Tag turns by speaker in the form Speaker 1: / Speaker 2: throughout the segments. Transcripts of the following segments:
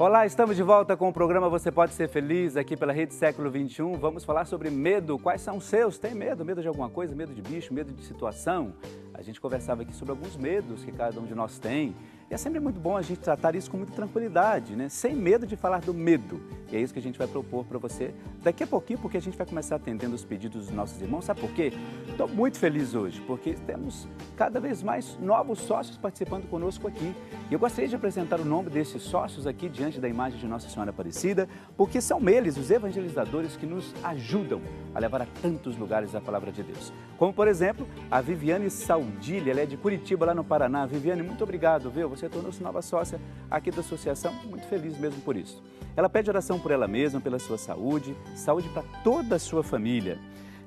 Speaker 1: Olá, estamos de volta com o programa Você Pode Ser Feliz, aqui pela Rede Século XXI. Vamos falar sobre medo. Quais são os seus? Tem medo? Medo de alguma coisa? Medo de bicho? Medo de situação? A gente conversava aqui sobre alguns medos que cada um de nós tem. E é sempre muito bom a gente tratar isso com muita tranquilidade, né? Sem medo de falar do medo. E é isso que a gente vai propor para você daqui a pouquinho, porque a gente vai começar atendendo os pedidos dos nossos irmãos. Sabe por quê? Estou muito feliz hoje, porque temos cada vez mais novos sócios participando conosco aqui. E eu gostaria de apresentar o nome desses sócios aqui diante da imagem de Nossa Senhora Aparecida, porque são eles, os evangelizadores, que nos ajudam a levar a tantos lugares a palavra de Deus. Como, por exemplo, a Viviane Saudilha, ela é de Curitiba, lá no Paraná. Viviane, muito obrigado, viu? Você tornou-se nova sócia aqui da associação, muito feliz mesmo por isso. Ela pede oração por ela mesma, pela sua saúde, saúde para toda a sua família.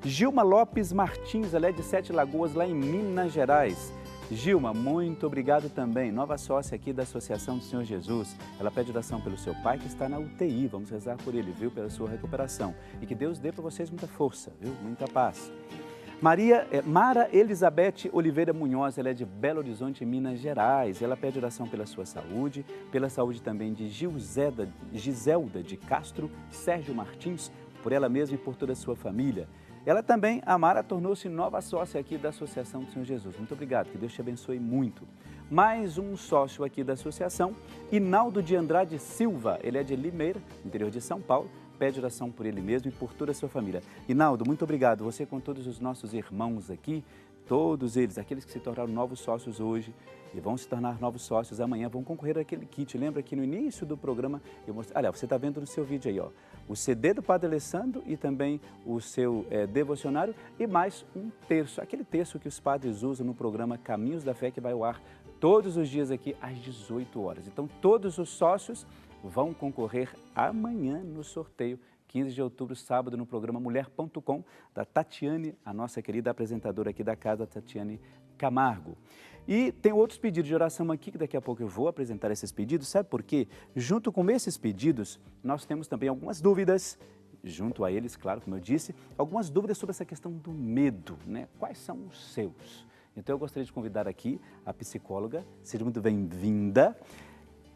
Speaker 1: Gilma Lopes Martins, ela é de Sete Lagoas, lá em Minas Gerais. Gilma, muito obrigado também, nova sócia aqui da Associação do Senhor Jesus. Ela pede oração pelo seu pai que está na UTI, vamos rezar por ele, viu, pela sua recuperação. E que Deus dê para vocês muita força, viu, muita paz. Mara Elizabeth Oliveira Munhoz, ela é de Belo Horizonte, Minas Gerais. Ela pede oração pela sua saúde, pela saúde também de Giselda de Castro, Sérgio Martins, por ela mesma e por toda a sua família. Ela também, a Mara, tornou-se nova sócia aqui da Associação do Senhor Jesus. Muito obrigado, que Deus te abençoe muito. Mais um sócio aqui da associação, Inaldo de Andrade Silva, ele é de Limeira, interior de São Paulo. Pede oração por ele mesmo e por toda a sua família. Inaldo, muito obrigado. Você com todos os nossos irmãos aqui, todos eles, aqueles que se tornaram novos sócios hoje e vão se tornar novos sócios amanhã, vão concorrer àquele kit. Lembra que no início do programa eu mostrei, olha, você está vendo no seu vídeo aí, ó, o CD do Padre Alessandro e também o seu devocionário e mais um terço, aquele terço que os padres usam no programa Caminhos da Fé, que vai ao ar todos os dias aqui às 18 horas. Então, todos os sócios vão concorrer amanhã no sorteio, 15 de outubro, sábado, no programa Mulher.com, da Tatiane, a nossa querida apresentadora aqui da casa, Tatiane Camargo. E tem outros pedidos de oração aqui, que daqui a pouco eu vou apresentar esses pedidos. Sabe por quê? Junto com esses pedidos, nós temos também algumas dúvidas, junto a eles, claro, como eu disse, algumas dúvidas sobre essa questão do medo, né? Quais são os seus? Então eu gostaria de convidar aqui a psicóloga, seja muito bem-vinda.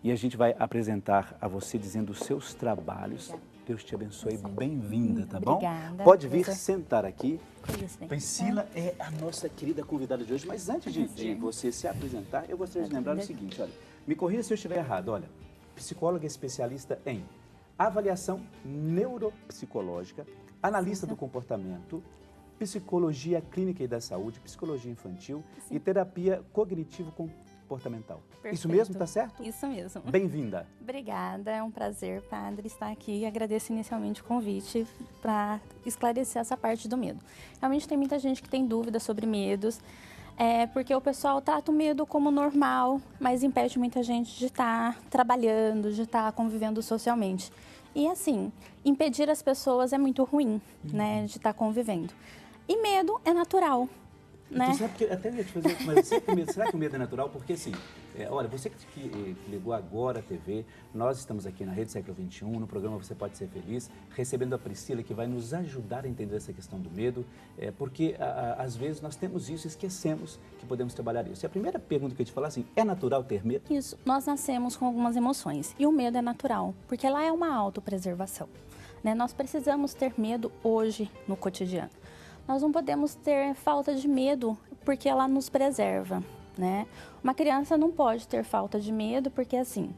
Speaker 1: E a gente vai apresentar a você dizendo os seus trabalhos. Obrigada. Deus te abençoe. Bem-vinda, tá bom?
Speaker 2: Obrigada.
Speaker 1: Pode vir sentar aqui. Priscila é a nossa querida convidada de hoje. Mas antes de você se apresentar, eu gostaria de lembrar o seguinte, olha. Me corrija se eu estiver errado, olha. Psicóloga especialista em avaliação neuropsicológica, analista do comportamento, psicologia clínica e da saúde, psicologia infantil e terapia cognitivo-comportamental.
Speaker 2: Perfeito.
Speaker 1: Isso mesmo, tá certo?
Speaker 2: Isso mesmo.
Speaker 1: Bem-vinda.
Speaker 2: Obrigada, é um prazer, padre, estar aqui. Agradeço inicialmente o convite para esclarecer essa parte do medo. Realmente tem muita gente que tem dúvidas sobre medos, porque o pessoal trata o medo como normal, mas impede muita gente de estar trabalhando, de estar convivendo socialmente. E assim, impedir as pessoas é muito ruim, né, de estar convivendo. E medo é natural. Né?
Speaker 1: Então, sabe que, até ia te fazer, mas será que o medo é natural? Porque assim, olha, você que ligou agora a TV, nós estamos aqui na Rede Século XXI, no programa Você Pode Ser Feliz, recebendo a Priscila, que vai nos ajudar a entender essa questão do medo, porque às vezes nós temos isso e esquecemos que podemos trabalhar isso. E a primeira pergunta que eu te falar assim, é natural ter medo?
Speaker 2: Isso, nós nascemos com algumas emoções e o medo é natural, porque ela é uma autopreservação, né? Nós precisamos ter medo hoje no cotidiano. Nós não podemos ter falta de medo porque ela nos preserva, né? Uma criança não pode ter falta de medo porque assim,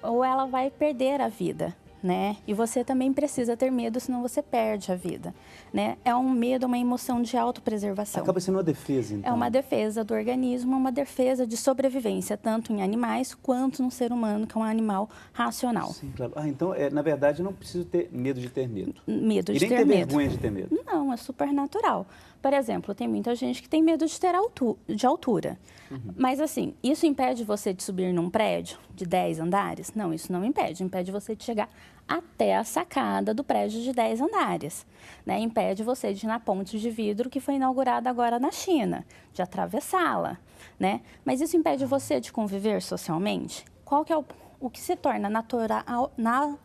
Speaker 2: ou ela vai perder a vida, né? E você também precisa ter medo, senão você perde a vida, né? É um medo, uma emoção de autopreservação.
Speaker 1: Acaba sendo uma defesa, então.
Speaker 2: É uma defesa do organismo, uma defesa de sobrevivência, tanto em animais quanto no ser humano, que é um animal racional.
Speaker 1: Sim, claro. Então, na verdade, eu não preciso ter medo de ter medo.
Speaker 2: Medo de
Speaker 1: ter medo. E nem ter vergonha de ter medo.
Speaker 2: Não, é super natural. Por exemplo, tem muita gente que tem medo de ter altura. Mas assim, isso impede você de subir num prédio de 10 andares? Não, isso não impede. Impede você de chegar até a sacada do prédio de 10 andares. Né? Impede você de ir na ponte de vidro que foi inaugurada agora na China, de atravessá-la. Né? Mas isso impede você de conviver socialmente? Qual que é o que se torna natural,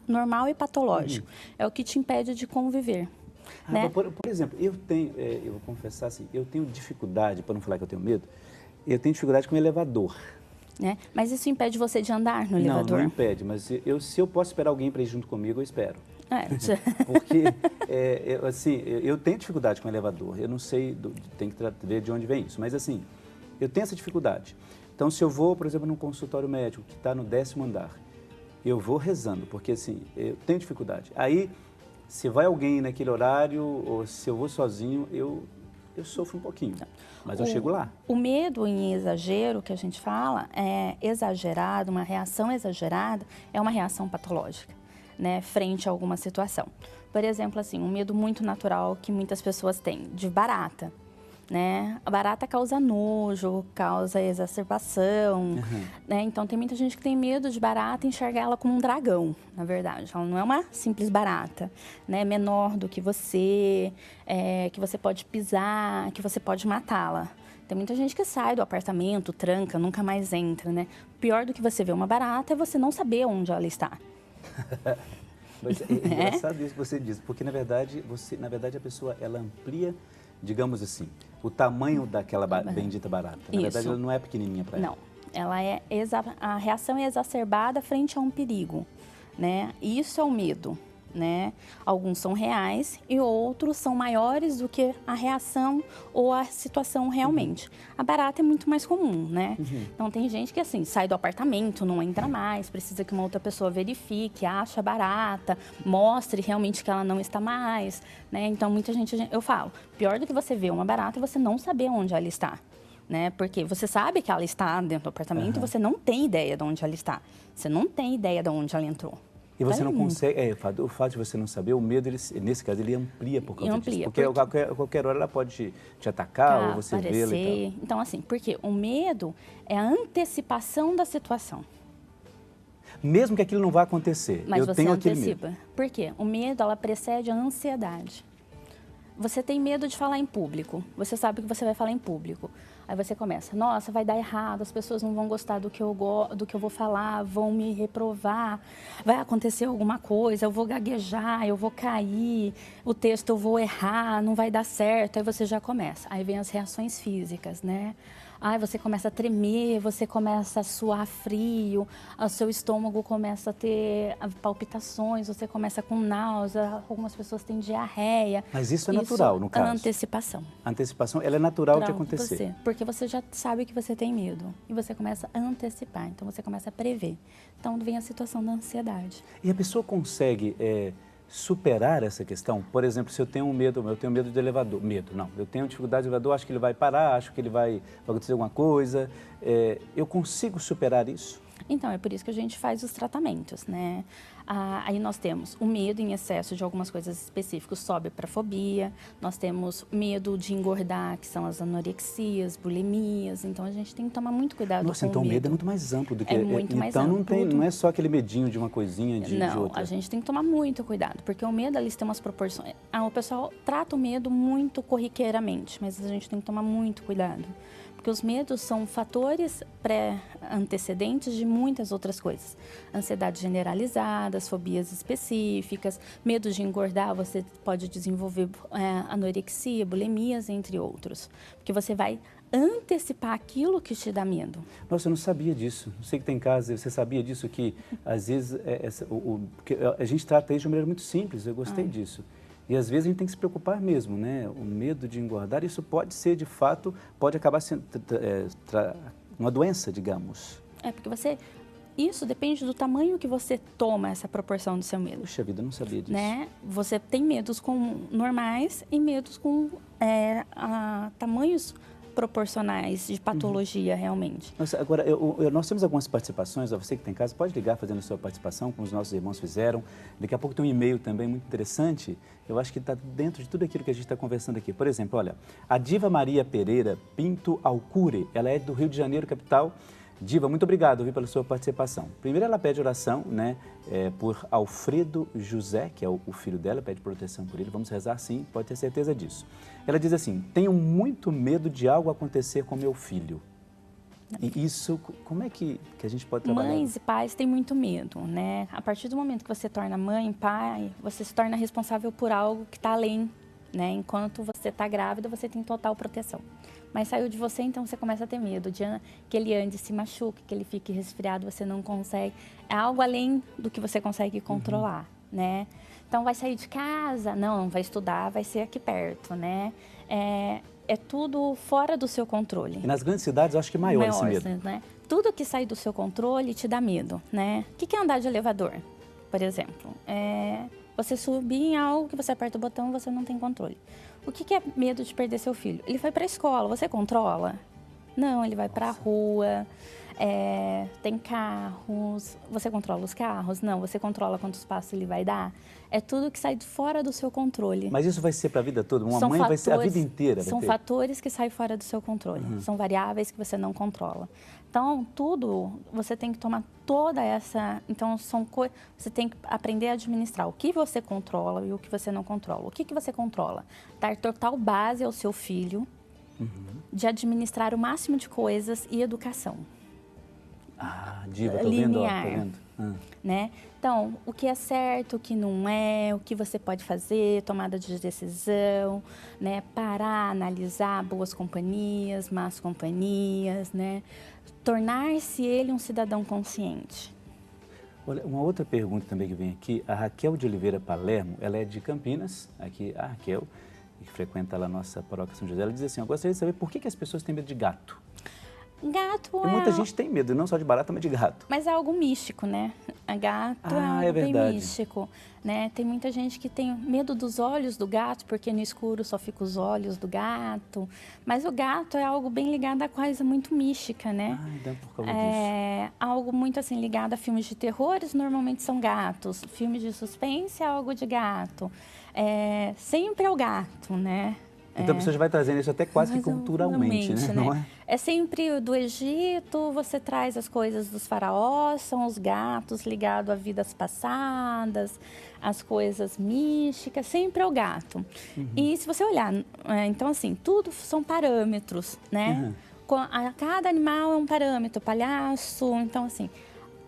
Speaker 2: normal e patológico? É o que te impede de conviver. Né?
Speaker 1: Por exemplo, eu vou confessar assim, eu tenho dificuldade, para não falar que eu tenho medo, eu tenho dificuldade com elevador.
Speaker 2: né? Mas isso impede você de andar no elevador?
Speaker 1: Não impede, mas se eu posso esperar alguém para ir junto comigo, eu espero.
Speaker 2: Porque
Speaker 1: eu tenho dificuldade com o elevador, eu não sei, tem que ver de onde vem isso, mas assim, eu tenho essa dificuldade. Então, se eu vou, por exemplo, num consultório médico que está no 10º andar, eu vou rezando, porque assim, eu tenho dificuldade. Aí, se vai alguém naquele horário, ou se eu vou sozinho, eu sofro um pouquinho, mas eu chego lá.
Speaker 2: O medo em exagero, que a gente fala, é exagerado, uma reação exagerada, é uma reação patológica, né, frente a alguma situação. Por exemplo, assim, um medo muito natural que muitas pessoas têm, de barata, né? A barata causa nojo, causa exacerbação, né? Então, tem muita gente que tem medo de barata e enxergar ela como um dragão, na verdade. Ela não é uma simples barata, né? Menor do que você pode pisar, que você pode matá-la. Tem muita gente que sai do apartamento, tranca, nunca mais entra, né? Pior do que você ver uma barata é você não saber onde ela está.
Speaker 1: Mas é engraçado isso que você diz, porque na verdade a pessoa ela amplia, digamos assim, o tamanho daquela bendita barata. Na verdade, ela não é pequenininha para ela.
Speaker 2: Não, a reação é exacerbada frente a um perigo, né? Isso é o medo, né? Alguns são reais e outros são maiores do que a reação ou a situação realmente. A barata é muito mais comum, né? Então, tem gente que, assim, sai do apartamento, não entra mais, precisa que uma outra pessoa verifique, acha barata, mostre realmente que ela não está mais, né? Então, muita gente, eu falo, pior do que você ver uma barata é você não saber onde ela está, né? Porque você sabe que ela está dentro do apartamento e você não tem ideia de onde ela está. Você não tem ideia de onde ela entrou.
Speaker 1: E você não consegue, o fato de você não saber, o medo, nesse caso, ele amplia por causa disso. Porque a qualquer hora ela pode te atacar ou você vê-la e tal.
Speaker 2: Então, assim, porque o medo é a antecipação da situação.
Speaker 1: Mesmo que aquilo não vá acontecer,
Speaker 2: mas
Speaker 1: eu tenho aquele medo.
Speaker 2: Por quê? O medo, ela precede a ansiedade. Você tem medo de falar em público, você sabe que você vai falar em público. Aí você começa, nossa, vai dar errado, as pessoas não vão gostar do que eu vou falar, vão me reprovar, vai acontecer alguma coisa, eu vou gaguejar, eu vou cair, o texto eu vou errar, não vai dar certo. Aí você já começa. Aí vem as reações físicas, né? Aí você começa a tremer, você começa a suar frio, o seu estômago começa a ter palpitações, você começa com náusea, algumas pessoas têm diarreia.
Speaker 1: Mas isso é natural, no caso?
Speaker 2: É a antecipação.
Speaker 1: A antecipação, ela é natural de acontecer.
Speaker 2: Porque você já sabe que você tem medo e você começa a antecipar, então você começa a prever. Então vem a situação da ansiedade.
Speaker 1: E a pessoa consegue superar essa questão? Por exemplo, se eu tenho medo de elevador. Eu tenho dificuldade de elevador, acho que ele vai parar, acho que vai acontecer alguma coisa. Eu consigo superar isso?
Speaker 2: Então, é por isso que a gente faz os tratamentos, né? Aí nós temos o medo em excesso de algumas coisas específicas, sobe para fobia. Nós temos medo de engordar, que são as anorexias, bulimias. Então, a gente tem que tomar muito cuidado com o medo.
Speaker 1: Nossa, então o medo é muito mais amplo do que...
Speaker 2: É muito mais amplo.
Speaker 1: Então, não é só aquele medinho de uma coisinha, de outra.
Speaker 2: Não, a gente tem que tomar muito cuidado, porque o medo, eles têm umas proporções... O pessoal trata o medo muito corriqueiramente, mas a gente tem que tomar muito cuidado. Porque os medos são fatores pré-antecedentes de muitas outras coisas. Ansiedade generalizada, fobias específicas, medo de engordar, você pode desenvolver anorexia, bulimias, entre outros. Porque você vai antecipar aquilo que te dá medo.
Speaker 1: Nossa, eu não sabia disso. Não sei que tem casa, você sabia disso, que às vezes que a gente trata isso de uma maneira muito simples, eu gostei disso. E às vezes a gente tem que se preocupar mesmo, né? O medo de engordar, isso pode ser, de fato, pode acabar sendo uma doença, digamos.
Speaker 2: Porque isso depende do tamanho que você toma essa proporção do seu medo.
Speaker 1: Puxa vida, eu não sabia disso.
Speaker 2: Né? Você tem medos normais e medos com tamanhos proporcionais de patologia, realmente.
Speaker 1: Nossa, agora, nós temos algumas participações, você que tem casa, pode ligar fazendo a sua participação, como os nossos irmãos fizeram. Daqui a pouco tem um e-mail também muito interessante, eu acho que está dentro de tudo aquilo que a gente está conversando aqui. Por exemplo, olha, a Diva Maria Pereira Pinto Alcure, ela é do Rio de Janeiro, capital. Diva, muito obrigado, pela sua participação. Primeiro ela pede oração, né, por Alfredo José, que é o filho dela, pede proteção por ele. Vamos rezar sim, pode ter certeza disso. Ela diz assim, tenho muito medo de algo acontecer com meu filho. E isso, como é que a gente pode trabalhar?
Speaker 2: Mães e pais têm muito medo, né? A partir do momento que você torna mãe, pai, você se torna responsável por algo que está além né? Enquanto você está grávida, você tem total proteção. Mas saiu de você, então você começa a ter medo de que ele ande, se machuque, que ele fique resfriado, você não consegue. É algo além do que você consegue controlar, né? Então, vai sair de casa? Não vai estudar, vai ser aqui perto, né? É tudo fora do seu controle.
Speaker 1: E nas grandes cidades, eu acho que é maior esse medo.
Speaker 2: Né? Tudo que sai do seu controle te dá medo, né? O que é andar de elevador, por exemplo? Você subir em algo que você aperta o botão e você não tem controle. O que é medo de perder seu filho? Ele vai para a escola, você controla? Não, ele vai para a rua, tem carros, você controla os carros? Não, você controla quantos passos ele vai dar? É tudo que sai de fora do seu controle.
Speaker 1: Mas isso vai ser para a vida toda? Uma mãe vai ser a vida inteira?
Speaker 2: São fatores que saem fora do seu controle, são variáveis que você não controla. Então, tudo, você tem que tomar toda essa... Então, você tem que aprender a administrar o que você controla e o que você não controla. O que você controla? Dar total base ao seu filho, de administrar o máximo de coisas e educação.
Speaker 1: Diva, tô
Speaker 2: linear,
Speaker 1: vendo.
Speaker 2: Né? Então, o que é certo, o que não é, o que você pode fazer, tomada de decisão, né? Parar, analisar boas companhias, más companhias, né? Tornar-se ele um cidadão consciente.
Speaker 1: Olha, uma outra pergunta também que vem aqui, a Raquel de Oliveira Palermo, ela é de Campinas, aqui a Raquel, que frequenta lá a nossa paróquia São José, ela diz assim, eu gostaria de saber por que as pessoas têm medo de gato?
Speaker 2: Gato
Speaker 1: e muita gente tem medo, não só de barata, mas de gato.
Speaker 2: Mas é algo místico, né? Gato é algo bem místico, né? Tem muita gente que tem medo dos olhos do gato, porque no escuro só ficam os olhos do gato. Mas o gato é algo bem ligado a coisa muito mística, né?
Speaker 1: Então por causa disso.
Speaker 2: Algo muito assim ligado a filmes de terrores, normalmente são gatos. Filmes de suspense é algo de gato. Sempre é o gato, né?
Speaker 1: Então você já vai trazendo isso até quase que culturalmente, né? Não é?
Speaker 2: É sempre do Egito, você traz as coisas dos faraós, são os gatos ligados a vidas passadas, as coisas místicas, sempre é o gato. E se você olhar, então assim, tudo são parâmetros, né? Cada animal é um parâmetro, palhaço, então assim...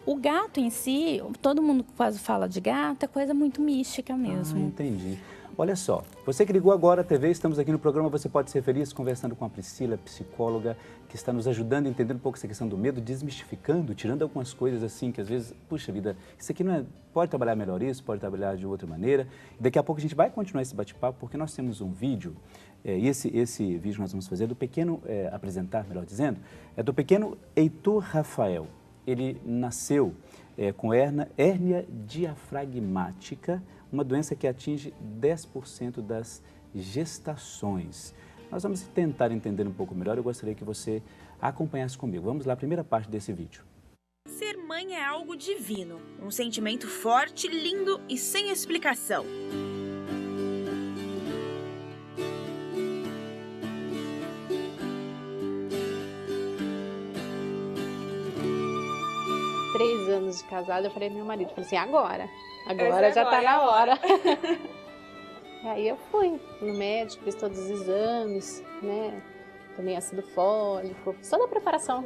Speaker 2: O gato em si, todo mundo quase fala de gato, é coisa muito mística mesmo.
Speaker 1: Entendi. Olha só, você que ligou agora a TV, estamos aqui no programa Você Pode Ser Feliz, conversando com a Priscila, psicóloga, que está nos ajudando a entender um pouco essa questão do medo, desmistificando, tirando algumas coisas assim que às vezes, puxa vida, isso aqui não é, pode trabalhar melhor isso, pode trabalhar de outra maneira. E daqui a pouco a gente vai continuar esse bate-papo, porque nós temos um vídeo, e esse vídeo nós vamos fazer do pequeno, apresentar, melhor dizendo, é do pequeno Heitor Rafael. Ele nasceu com hérnia diafragmática, uma doença que atinge 10% das gestações. Nós vamos tentar entender um pouco melhor, eu gostaria que você acompanhasse comigo. Vamos lá, a primeira parte desse vídeo.
Speaker 3: Ser mãe é algo divino, um sentimento forte, lindo e sem explicação.
Speaker 4: Três anos de casada, eu falei pro meu marido, falei assim, agora já tá na hora. E aí eu fui no médico, fiz todos os exames, né? Tomei ácido fólico, fiz toda a preparação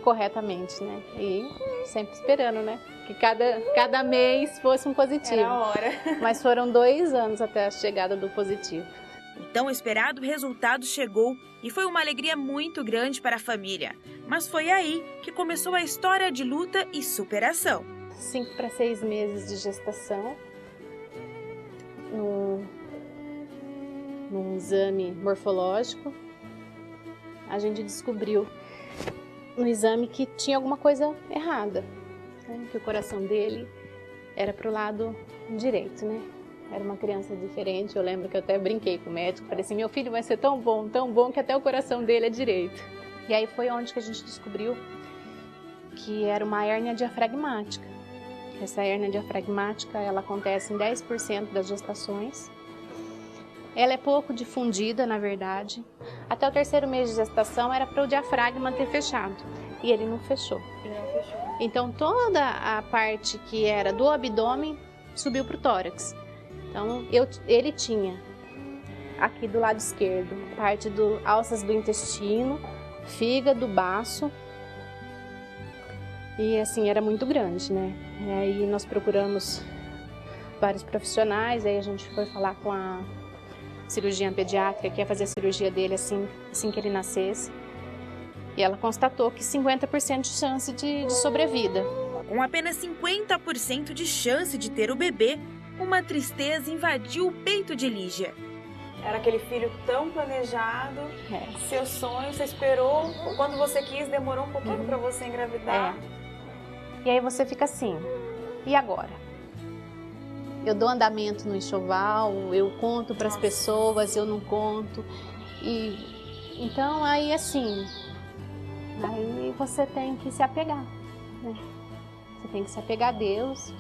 Speaker 4: corretamente, né? E sempre esperando, né? Que cada mês fosse um positivo.
Speaker 3: Era a hora.
Speaker 4: Mas foram 2 anos até a chegada do positivo.
Speaker 3: O tão esperado resultado chegou e foi uma alegria muito grande para a família. Mas foi aí que começou a história de luta e superação.
Speaker 4: 5 para 6 meses de gestação, num exame morfológico, a gente descobriu no exame que tinha alguma coisa errada, né? Que o coração dele era para o lado direito, né? Era uma criança diferente, eu lembro que eu até brinquei com o médico, falei assim, meu filho vai ser tão bom que até o coração dele é direito. E aí foi onde que a gente descobriu que era uma hérnia diafragmática. Essa hérnia diafragmática, ela acontece em 10% das gestações. Ela é pouco difundida, na verdade. Até o 3º mês de gestação era para o diafragma ter fechado. E ele não fechou. Então toda a parte que era do abdômen subiu para o tórax. Então ele tinha aqui do lado esquerdo parte do alças do intestino, fígado, baço. E assim, era muito grande, né? E aí nós procuramos vários profissionais, aí a gente foi falar com a cirurgiã pediátrica, que ia fazer a cirurgia dele assim que ele nascesse. E ela constatou que 50% de chance de sobrevida.
Speaker 3: Com apenas 50% de chance de ter o bebê, uma tristeza invadiu o peito de Lígia.
Speaker 5: Era aquele filho tão planejado, seu sonho, você esperou, quando você quis, demorou um pouquinho para você engravidar.
Speaker 4: E aí você fica assim, e agora? Eu dou andamento no enxoval, eu conto para as pessoas, eu não conto. Então aí assim, aí você tem que se apegar, né? Você tem que se apegar a Deus.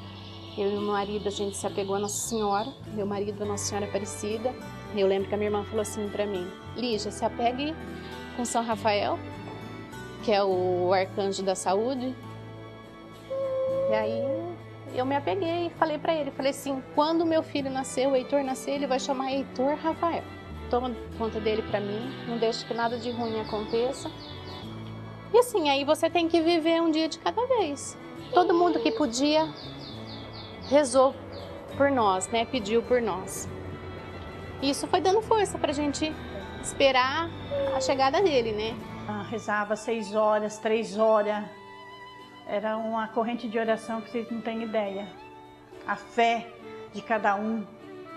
Speaker 4: Eu e meu marido, a gente se apegou a Nossa Senhora, meu marido a Nossa Senhora Aparecida. Eu lembro que a minha irmã falou assim pra mim, Lígia, se apegue com São Rafael, que é o arcanjo da saúde. E aí eu me apeguei e falei pra ele, falei assim, quando meu filho nascer, o Heitor nascer, ele vai chamar Heitor Rafael. Toma conta dele pra mim, não deixe que nada de ruim aconteça. E assim, aí você tem que viver um dia de cada vez. Todo mundo que podia rezou por nós, né? Pediu por nós. Isso foi dando força pra gente esperar a chegada dele, né?
Speaker 6: Rezava 6 horas, 3 horas. Era uma corrente de oração que vocês não têm ideia. A fé de cada um,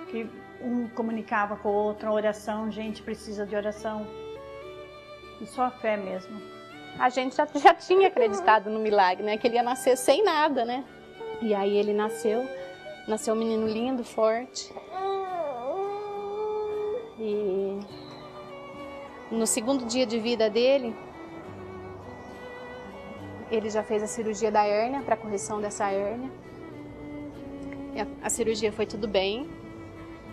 Speaker 6: que um comunicava com o outro, a oração, gente precisa de oração. E só a fé mesmo.
Speaker 4: A gente já tinha acreditado no milagre, né? Que ele ia nascer sem nada, né? E aí ele nasceu um menino lindo, forte. E no 2º dia de vida dele, ele já fez a cirurgia da hérnia, para correção dessa hérnia. A cirurgia foi tudo bem,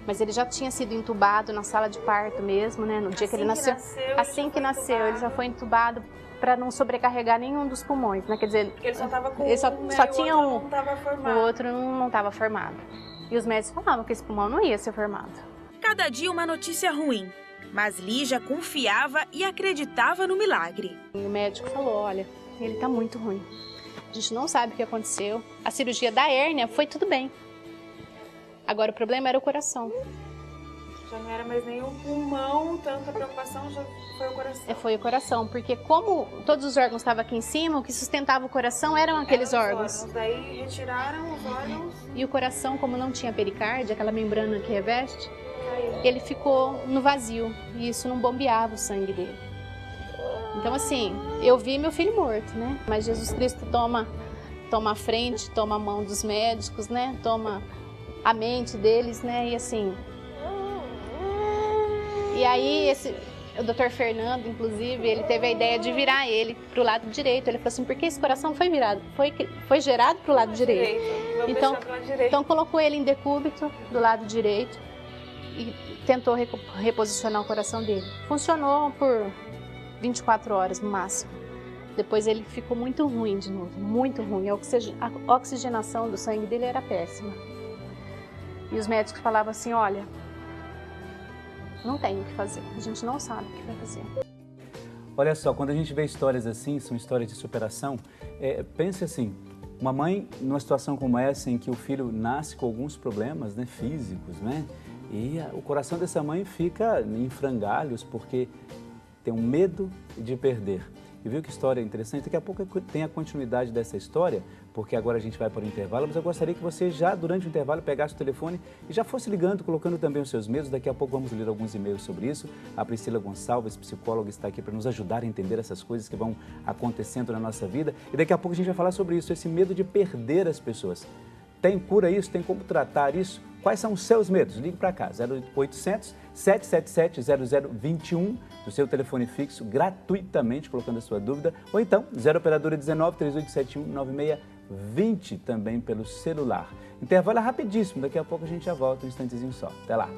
Speaker 4: mas ele já tinha sido entubado na sala de parto mesmo, né? No dia que ele nasceu. Assim que nasceu, ele já foi entubado para não sobrecarregar nenhum dos pulmões, né? Quer dizer,
Speaker 5: porque ele só estava com
Speaker 4: ele só tinha um,
Speaker 5: não estava formado.
Speaker 4: O outro não estava formado. E os médicos falavam que esse pulmão não ia ser formado.
Speaker 3: Cada dia uma notícia ruim, mas Lígia confiava e acreditava no milagre.
Speaker 4: E o médico falou, olha, ele está muito ruim. A gente não sabe o que aconteceu. A cirurgia da hérnia foi tudo bem. Agora o problema era o coração.
Speaker 5: Já não era mais nem o pulmão, tanta preocupação, já foi o coração.
Speaker 4: Foi o coração, porque como todos os órgãos estavam aqui em cima, o que sustentava o coração eram aqueles órgãos.
Speaker 5: Daí retiraram os órgãos.
Speaker 4: E o coração, como não tinha pericárdio, aquela membrana que reveste, ele ficou no vazio e isso não bombeava o sangue dele. Então assim, eu vi meu filho morto, né? Mas Jesus Cristo toma a frente, toma a mão dos médicos, né? Toma a mente deles, né? E assim... E aí, o Dr. Fernando, inclusive, ele teve a ideia de virar ele para o lado direito. Ele falou assim, porque esse coração foi virado, foi gerado para o lado direito. Então colocou ele em decúbito do lado direito e tentou reposicionar o coração dele. Funcionou por 24 horas no máximo. Depois ele ficou muito ruim de novo, muito ruim. A oxigenação do sangue dele era péssima. E os médicos falavam assim, olha, não tem o que fazer, a gente não sabe o que vai fazer.
Speaker 1: Olha só, quando a gente vê histórias assim, são histórias de superação, pense assim, uma mãe numa situação como essa, em que o filho nasce com alguns problemas, né, físicos, né? E o coração dessa mãe fica em frangalhos porque tem um medo de perder. E viu que história interessante? Daqui a pouco tem a continuidade dessa história, porque agora a gente vai para o intervalo, mas eu gostaria que você já, durante o intervalo, pegasse o telefone e já fosse ligando, colocando também os seus medos. Daqui a pouco vamos ler alguns e-mails sobre isso. A Priscila Gonçalves, psicóloga, está aqui para nos ajudar a entender essas coisas que vão acontecendo na nossa vida. E daqui a pouco a gente vai falar sobre isso, esse medo de perder as pessoas. Tem cura isso? Tem como tratar isso? Quais são os seus medos? Ligue para cá, 0800 777 0021, do seu telefone fixo, gratuitamente, colocando a sua dúvida. Ou então, 0 operadora 19 3871 9620, também pelo celular. Intervalo é rapidíssimo, daqui a pouco a gente já volta, um instantezinho só. Até lá.